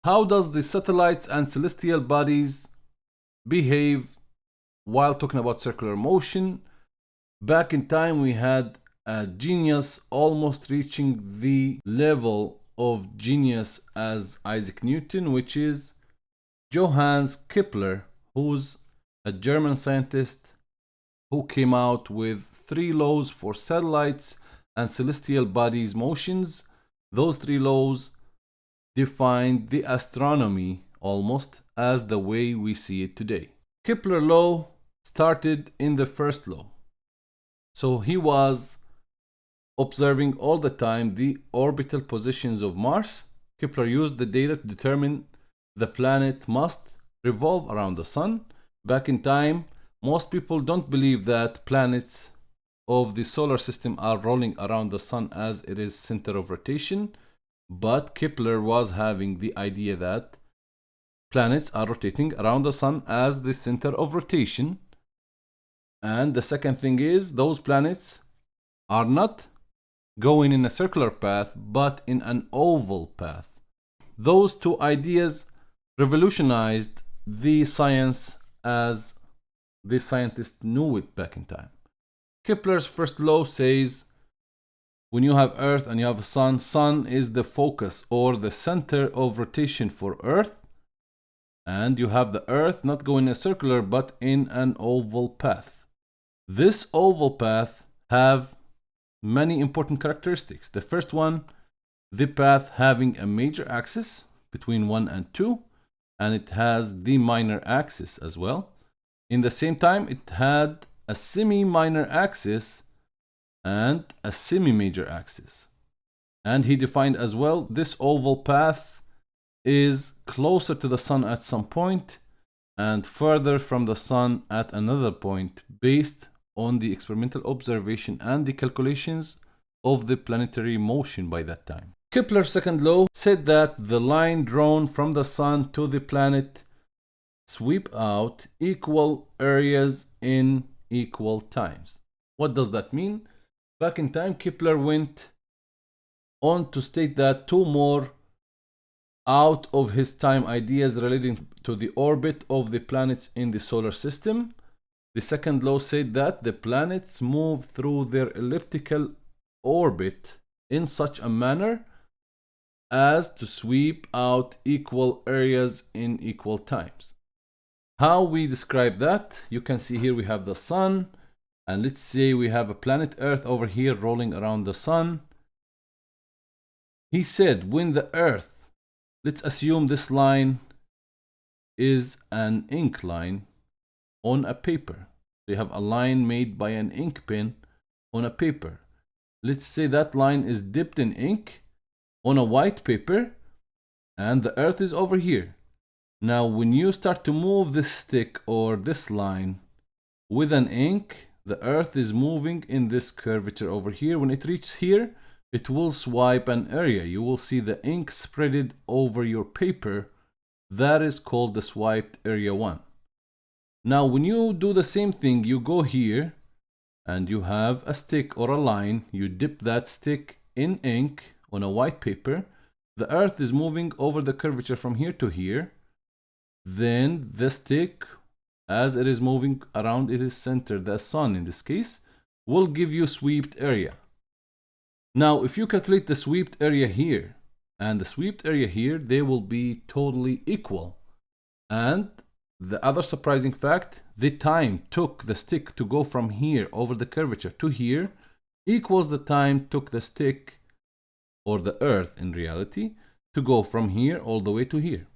How does the satellites and celestial bodies behave while talking about circular motion? Back in time, we had a genius almost reaching the level of genius as Isaac Newton, which is Johannes Kepler, who's a German scientist who came out with 3 laws for satellites and celestial bodies' motions. Those 3 laws defined the astronomy almost as the way we see it today. Kepler law started in the first law. So he was observing all the time the orbital positions of Mars. Kepler used the data to determine the planet must revolve around the sun. Back in time, most people don't believe that planets of the solar system are rolling around the sun as it is center of rotation, but Kepler was having the idea that planets are rotating around the sun as the center of rotation. And the second thing is, those planets are not going in a circular path, but in an oval path. Those 2 ideas revolutionized the science as the scientists knew it back in time. Kepler's first law says, when you have Earth and you have a sun is the focus or the center of rotation for Earth. And you have the Earth not going in a circular, but in an oval path. This oval path have many important characteristics. The first one, the path having a major axis between 1 and 2, and it has the minor axis as well. In the same time, it had a semi-minor axis and a semi-major axis. And he defined as well, this oval path is closer to the sun at some point and further from the sun at another point, based on the experimental observation and the calculations of the planetary motion by that time. Kepler's second law said that the line drawn from the sun to the planet sweep out equal areas in equal times. What does that mean? Back in time, Kepler went on to state that 2 more out of his time ideas relating to the orbit of the planets in the solar system. The second law said that the planets move through their elliptical orbit in such a manner as to sweep out equal areas in equal times. How we describe that? You can see here we have the sun, and let's say we have a planet Earth over here rolling around the sun. He said when the Earth, let's assume this line is an ink line on a paper. They have a line made by an ink pen on a paper. Let's say that line is dipped in ink on a white paper, and the Earth is over here. Now, when you start to move this stick or this line with an ink, the Earth is moving in this curvature over here. When it reaches here, it will swipe an area. You will see the ink spreaded over your paper. That is called the swiped area 1. Now, when you do the same thing, you go here and you have a stick or a line. You dip that stick in ink on a white paper. The Earth is moving over the curvature from here to here. Then the stick, as it is moving around its center, the sun in this case, will give you swept area. Now, if you calculate the swept area here and the swept area here, they will be totally equal. And the other surprising fact, the time took the stick to go from here over the curvature to here equals the time took the stick, or the Earth in reality, to go from here all the way to here.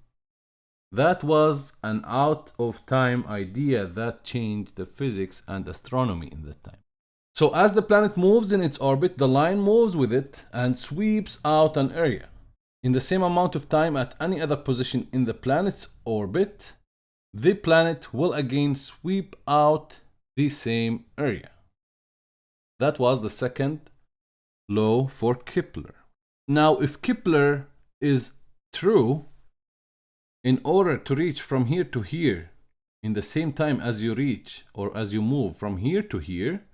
That was an out-of-time idea that changed the physics and astronomy in that time. So as the planet moves in its orbit, the line moves with it and sweeps out an area. In the same amount of time at any other position in the planet's orbit, the planet will again sweep out the same area. That was the second law for Kepler. Now, if Kepler is true, in order to reach from here to here in the same time as you reach or as you move from here to here,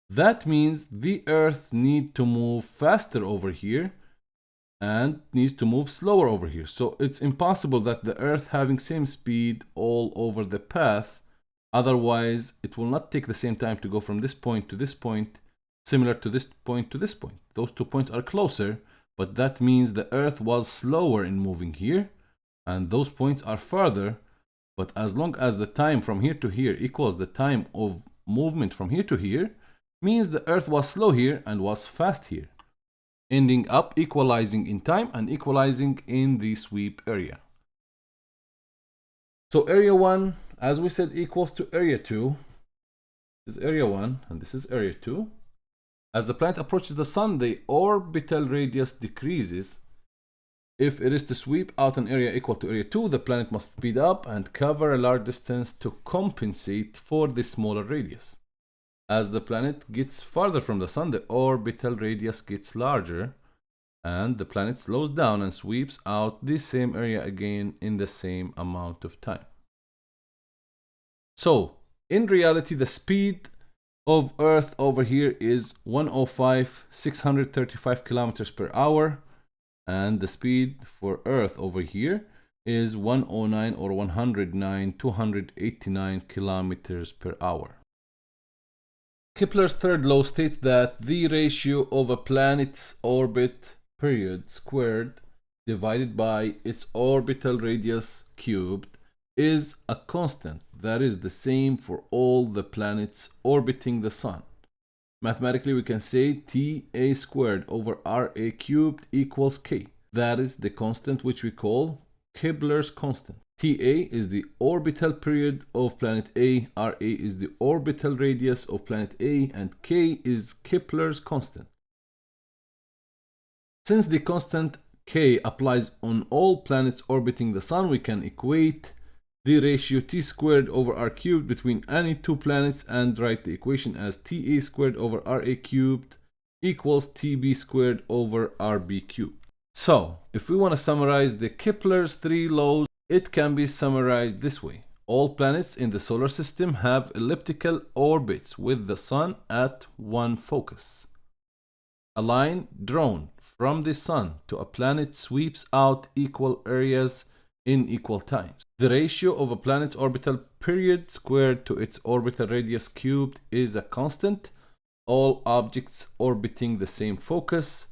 that means the Earth needs to move faster over here and needs to move slower over here. So it's impossible that the Earth having same speed all over the path. Otherwise, it will not take the same time to go from this point to this point, similar to this point to this point. Those 2 points are closer, but that means the Earth was slower in moving here, and those points are farther. But as long as the time from here to here equals the time of movement from here to here, means the Earth was slow here and was fast here, ending up equalizing in time and equalizing in the sweep area. So area 1, as we said, equals to area 2. This is area 1 and this is area 2. As the planet approaches the sun, the orbital radius decreases. If it is to sweep out an area equal to area 2, the planet must speed up and cover a large distance to compensate for the smaller radius. As the planet gets farther from the sun, the orbital radius gets larger, and the planet slows down and sweeps out the same area again in the same amount of time. So, in reality, the speed of Earth over here is 105,635 kilometers per hour, and the speed for Earth over here is 109 or 109,289 kilometers per hour. Kepler's third law states that the ratio of a planet's orbit period squared divided by its orbital radius cubed is a constant that is the same for all the planets orbiting the sun. Mathematically, we can say Ta squared over Ra cubed equals K. That is the constant which we call Kepler's constant. Ta is the orbital period of planet A, Ra is the orbital radius of planet A, and K is Kepler's constant. Since the constant K applies on all planets orbiting the sun, we can equate the ratio T squared over R cubed between any two planets and write the equation as Ta squared over Ra cubed equals Tb squared over Rb cubed. So, if we want to summarize the Kepler's three laws, it can be summarized this way. All planets in the solar system have elliptical orbits with the sun at one focus. A line drawn from the sun to a planet sweeps out equal areas in equal times. The ratio of a planet's orbital period squared to its orbital radius cubed is a constant. All objects orbiting the same focus,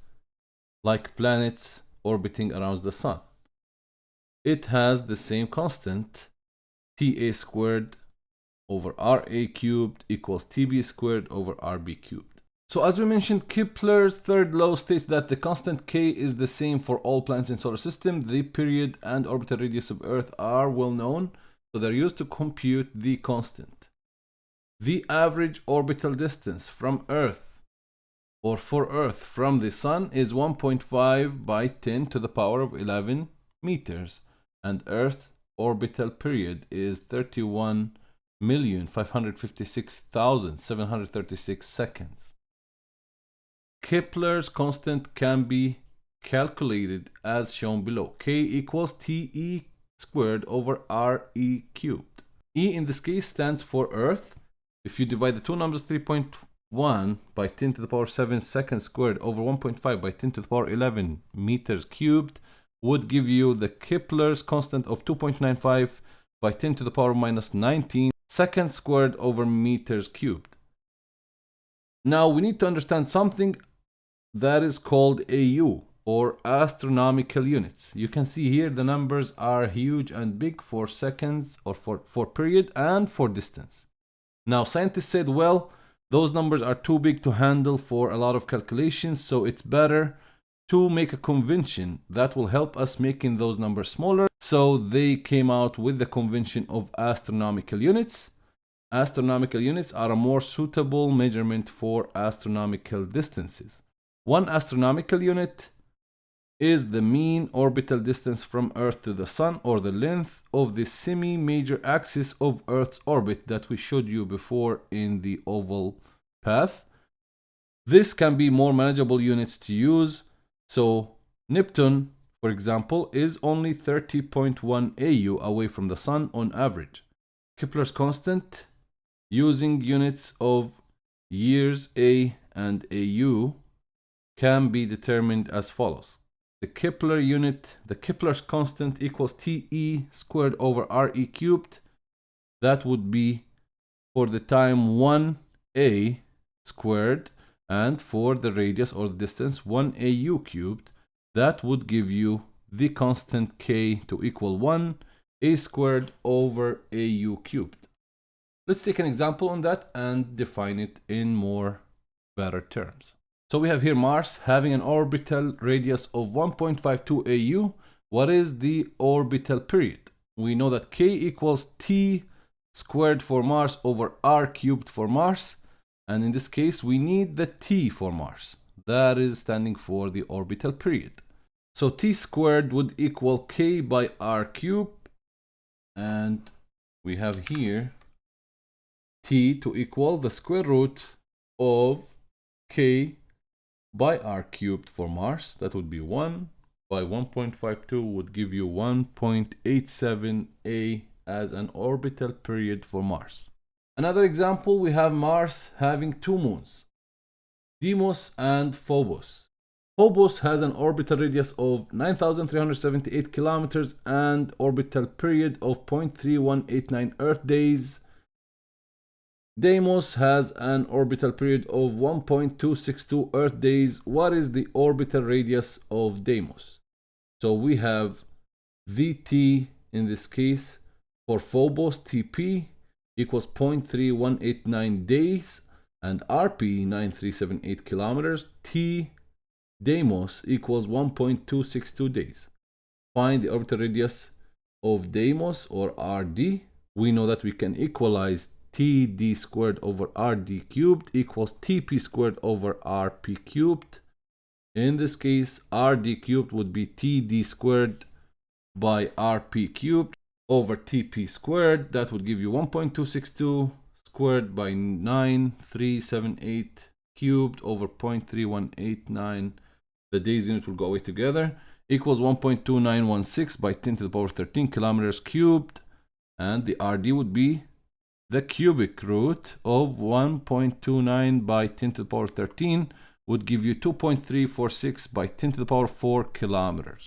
like planets orbiting around the sun. It has the same constant, Ta squared over Ra cubed equals Tb squared over Rb cubed. So as we mentioned, Kepler's third law states that the constant K is the same for all planets in the solar system. The period and orbital radius of Earth are well known, so they're used to compute the constant. The average orbital distance from Earth, or for Earth from the Sun, is 1.5 by 10 to the power of 11 meters, and Earth's orbital period is 31,556,736 seconds. Kepler's constant can be calculated as shown below. K equals Te squared over Re cubed. E in this case stands for Earth. If you divide the two numbers 3.1 by 10 to the power 7 seconds squared over 1.5 by 10 to the power 11 meters cubed would give you the Kepler's constant of 2.95 by 10 to the power minus 19 seconds squared over meters cubed. Now we need to understand something that is called AU, or astronomical units. You can see here the numbers are huge and big for seconds, or for period and for distance. Now scientists said, well, those numbers are too big to handle for a lot of calculations, so it's better to make a convention that will help us making those numbers smaller. So they came out with the convention of astronomical units. Astronomical units are a more suitable measurement for astronomical distances. One astronomical unit is the mean orbital distance from Earth to the Sun, or the length of the semi-major axis of Earth's orbit that we showed you before in the oval path. This can be more manageable units to use. So Neptune, for example, is only 30.1 AU away from the Sun on average. Kepler's constant, using units of years A and AU, can be determined as follows. the Kepler unit, the Kepler's constant equals TE squared over RE cubed. That would be for the time 1A squared, and for the radius or the distance 1AU cubed. That would give you the constant K to equal 1A squared over AU cubed. Let's take an example on that and define it in more better terms. So we have here Mars having an orbital radius of 1.52 AU. What is the orbital period? We know that K equals T squared for Mars over R cubed for Mars. And in this case, we need the T for Mars. That is standing for the orbital period. So T squared would equal K by R cubed. And we have here T to equal the square root of K by R cubed for Mars. That would be 1 by 1.52 would give you 1.87 A as an orbital period for Mars. Another example, we have Mars having two moons, Deimos and Phobos. Phobos has an orbital radius of 9,378 kilometers and orbital period of 0.3189 Earth days. Deimos has an orbital period of 1.262 Earth days. What is the orbital radius of Deimos? So we have VT in this case for Phobos, TP equals 0.3189 days, and RP 9378 kilometers. T Deimos equals 1.262 days. Find the orbital radius of Deimos or RD. We know that we can equalize TD squared over RD cubed equals TP squared over RP cubed. In this case, RD cubed would be TD squared by RP cubed over TP squared. That would give you 1.262 squared by 9378 cubed over 0.3189. The days unit will go away together. Equals 1.2916 by 10 to the power 13 kilometers cubed. And the RD would be the cubic root of 1.29 by 10 to the power 13 would give you 2.346 by 10 to the power 4 kilometers.